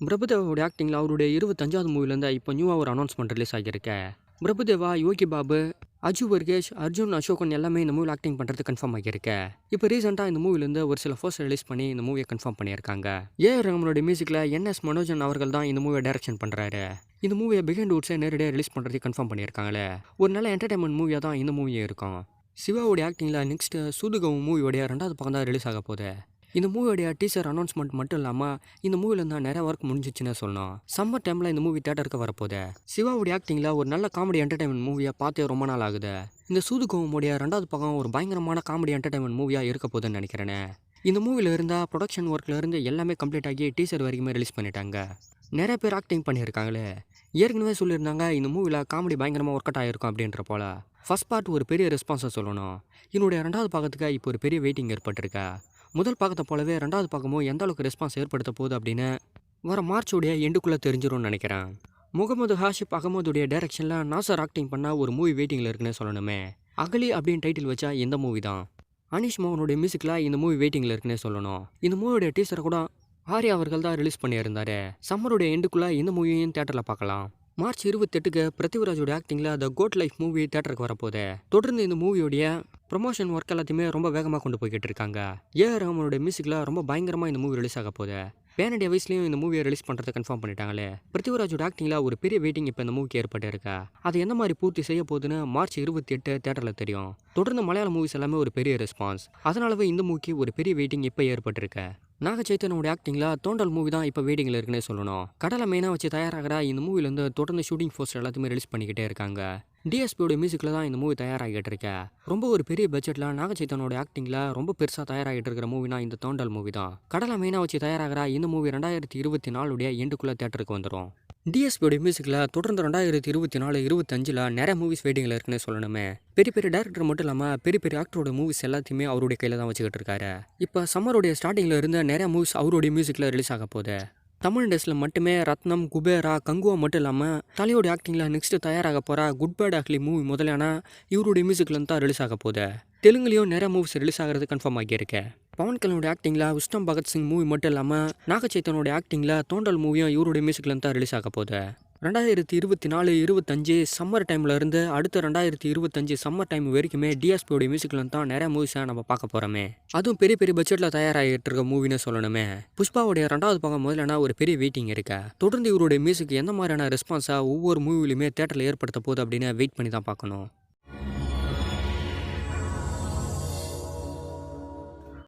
பிரபுதேவாவோட ஆக்டிங்கில் அவருடைய 25வது மூவிலேருந்து இப்போ நியூவாக ஒரு அனௌன்ஸ்மெண்ட் ரிலீஸ் ஆகியிருக்கு. பிரபுதேவா, யோகி பாபு, அஜு வர்கேஷ், அர்ஜுன் அசோகன் எல்லாமே இந்த மூவியில் ஆக்டிங் பண்ணுறது கன்ஃபார்ம் ஆகியிருக்கு. இப்போ ரீசெண்டாக இந்த மூவிலேருந்து ஒரு சில போஸ்டர் ரிலீஸ் பண்ணி இந்த மூவியை கன்ஃபார்ம் பண்ணியிருக்காங்க. ஏஆர் ரஹ்மானோட மியூசிக்கில் என்எஸ் மனோஜன் அவர்கள் தான் இந்த மூவியை டைரக்ஷன் பண்ணுறாரு. இந்த மூவியை பிஹைண்ட் வுட்ஸை நேரடியாக ரிலீஸ் பண்ணுறது கன்ஃபார்ம் பண்ணியிருக்காங்களே. ஒரு நல்ல என்டர்டைன்மெண்ட் மூவியாக தான் இந்த மூவியும் இருக்கும். சிவாவுடைய ஆக்டிங்கில் நெக்ஸ்ட் சூதுகவும் மூவியோடைய 2வது பக்கம் தான் ரிலீஸ் ஆக போகுது. இந்த மூவியோடைய டீசர் அனௌன்ஸ்மெண்ட் மட்டும் இல்லாமல் இந்த மூவியில் தான் நிறைய ஒர்க் முடிஞ்சிச்சுன்னு சொல்லணும். சம்மர் டைமில் இந்த மூவி தேட்டருக்கு வரப்போகுது. சிவாவுடைய ஆக்டிங்கில் ஒரு நல்ல காமெடி என்டர்டைன்மெண்ட் மூவியை பார்த்தே ரொம்ப நாள் ஆகுது. இந்த சூதுகோவமுடைய 2வது பக்கம் ஒரு பயங்கரமான காமெடி என்டர்டைன்மெண்ட் மூவியாக இருக்க போகுதுன்னு நினைக்கிறேன். இந்த மூவியில் இருந்தால் ப்ரொடக்ஷன் ஒர்க்கில் இருந்து எல்லாமே கம்ப்ளீட் ஆகி டீசர் வரைக்குமே ரிலீஸ் பண்ணிட்டாங்க. நிறைய பேர் ஆக்டிங் பண்ணியிருக்காங்களே. ஏற்கனவே சொல்லியிருந்தாங்க இந்த மூவியில் காமெடி பயங்கரமாக ஒர்க் அவுட் ஆகிருக்கும் அப்படின்ற போல. ஃபர்ஸ்ட் பார்ட் ஒரு பெரிய ரெஸ்பான்ஸை சொல்லணும். என்னுடைய 2வது பாகத்துக்கு இப்போ ஒரு பெரிய வெயிட்டிங் ஏற்பட்டிருக்கா. முதல் பாகத்தை போலவே 2வது பாகமும் எந்த அளவுக்கு ரெஸ்பான்ஸ் ஏற்படுத்த போகுது அப்படின்னு வர மார்ச்சோடைய எண்டுக்குள்ளே தெரிஞ்சிரும்னு நினைக்கிறேன். முகமது ஹாஷிப் அகமதுடைய டைரக்ஷனில் நாசர் ஆக்டிங் பண்ண ஒரு மூவி வெயிட்டிங்கில் இருக்குன்னு சொல்லணுமே. அகலி அப்படின்னு டைட்டில் வச்சா இந்த மூவி தான். அனீஷ் மோகனுடைய மியூசிக்கில் இந்த மூவி வெயிட்டிங்கில் இருக்குன்னே சொல்லணும். இந்த மூவியோடைய டீசரை கூட ஆர்யா அவர்கள் தான் ரிலீஸ் பண்ணியிருந்தாரு. சம்மருடைய எண்டுக்குள்ளே இந்த மூவியையும் தேட்டரில் பார்க்கலாம். மார்ச் 28க்கு பிருத்திவிராஜோட ஆக்டிங்கில் த கோட் லைஃப் மூவி தேட்டருக்கு வரப்போகுது. தொடர்ந்து இந்த மூவியோடைய ப்ரொமோஷன் ஒர்க் எல்லாத்தையுமே ரொம்ப வேகமாக கொண்டு போய்கிட்டு இருக்காங்க. ஏஆர் ரஹ்மானோட மியூசிக்கில் ரொம்ப பயங்கரமாக இந்த மூவி ரிலீஸ் ஆக போகுது. பேனடியா வயசுலையும் இந்த மூவியை ரிலீஸ் பண்ணுறதை கன்ஃபார்ம் பண்ணிட்டாங்களே. பிருத்திவிராஜோட ஆக்டிங்கில் ஒரு பெரிய வெயிட்டிங் இப்போ இந்த மூவிக்கு ஏற்பட்டு இருக்கா. அதை எந்த மாதிரி பூர்த்தி செய்ய போகுதுன்னு மார்ச் 28 தேட்டரில் தெரியும். தொடர்ந்து மலையாள மூவிஸ் எல்லாமே ஒரு பெரிய ரெஸ்பான்ஸ். அதனாலவே இந்த மூவிக்கு ஒரு பெரிய வெயிட்டிங் இப்போ ஏற்பட்டிருக்கு. நாக சைத்தன்யோட ஆக்டிங்கில் தோண்டல் மூவி தான் இப்போ வெயிட்டிங்கில் இருக்குன்னே சொல்லணும். கடலை மெயினாக வச்சு தயாராகிற இந்த மூவிலேருந்து தொடர்ந்து ஷூட்டிங் போஸ்டர் எல்லாத்தையுமே ரிலீஸ் பண்ணிக்கிட்டே இருக்காங்க. டிஎஸ்பியோட மியூசிக்கில் தான் இந்த மூவி தயாராகிட்டு இருக்கேன். ரொம்ப ஒரு பெரிய பட்ஜெட்டில் நாக சைத்தனோட ஆக்டிங்கில் ரொம்ப பெருசாக தயாராகிட்டு இருக்கிற மூவினா இந்த தோண்டல் மூவி தான். கடலை மெயினாக வச்சு தயாராகிற இந்த மூவி 2024 எண்டுக்குள்ளே தேட்டருக்கு வந்துடும். டிஎஸ்பியோட மியூசிக்கில் தொடர்ந்து 2024-25 நிறைய மூவிஸ் வெயிட்டிங்கில் இருக்குன்னு சொல்லணுமே. பெரிய பெரிய டேரக்டர் மட்டும் இல்லாமல் பெரிய பெரிய ஆக்டரோட மூவிஸ் எல்லாத்தையுமே அவருடைய கையில் தான் வச்சுக்கிட்டு இருக்காரு. இப்போ சம்மருடைய ஸ்டார்டிங்கில் இருந்த நிறைய மூவிஸ் அவருடைய மியூசிக்கில் ரிலீஸ் ஆக போகுது. தமிழ் இண்டஸ்ட்ரியில் மட்டுமே ரத்னம், குபேரா, கங்குவா மட்டும் இல்லாமல் தலையோட ஆக்டிங்கில் நெக்ஸ்ட் தயாராக போகிற குட் பேட் அக்லி மூவி முதலான இவருடைய மியூசிக்லேருந்து தான் ரிலீஸ் ஆக போகுது. தெலுங்குலேயும் நிறைய மூவிஸ் ரிலீஸ் ஆகிறது கன்ஃபார்ம் ஆகியிருக்கு. பவன் கல்யாணோட ஆக்டிங்கில் உஷ்டம் பகத்சிங் மூவி மட்டும் இல்லாமல் நாகச்சைத்தனோட ஆக்டிங்கில் தோண்டல் மூவியும் இவருடைய மியூசிக்லேருந்து தான் ரிலீஸ் ஆக போகுது. 2024-25 சம்மர் டைமில் இருந்து அடுத்த 2025 சம்மர் டைம் வரைக்குமே டிஎஸ்பியோட மியூசிக்கில் தான் நிறைய மூவிஸை நம்ம பார்க்க போகிறோமே. அதுவும் பெரிய பெரிய பட்ஜெட்டில் தயாராகிட்டு இருக்க மூவின்னு சொல்லணுமே. புஷ்பாவுடைய 2வது பாகம் முதலனா ஒரு பெரிய வெயிட்டிங் இருக்கா. தொடர்ந்து இவருடைய மியூசிக் எந்த மாதிரியான ரெஸ்பான்ஸாக ஒவ்வொரு மூவிலையுமே தேட்டரில் ஏற்படுத்த போகுது அப்படின்னு வெயிட் பண்ணி தான் பார்க்கணும்.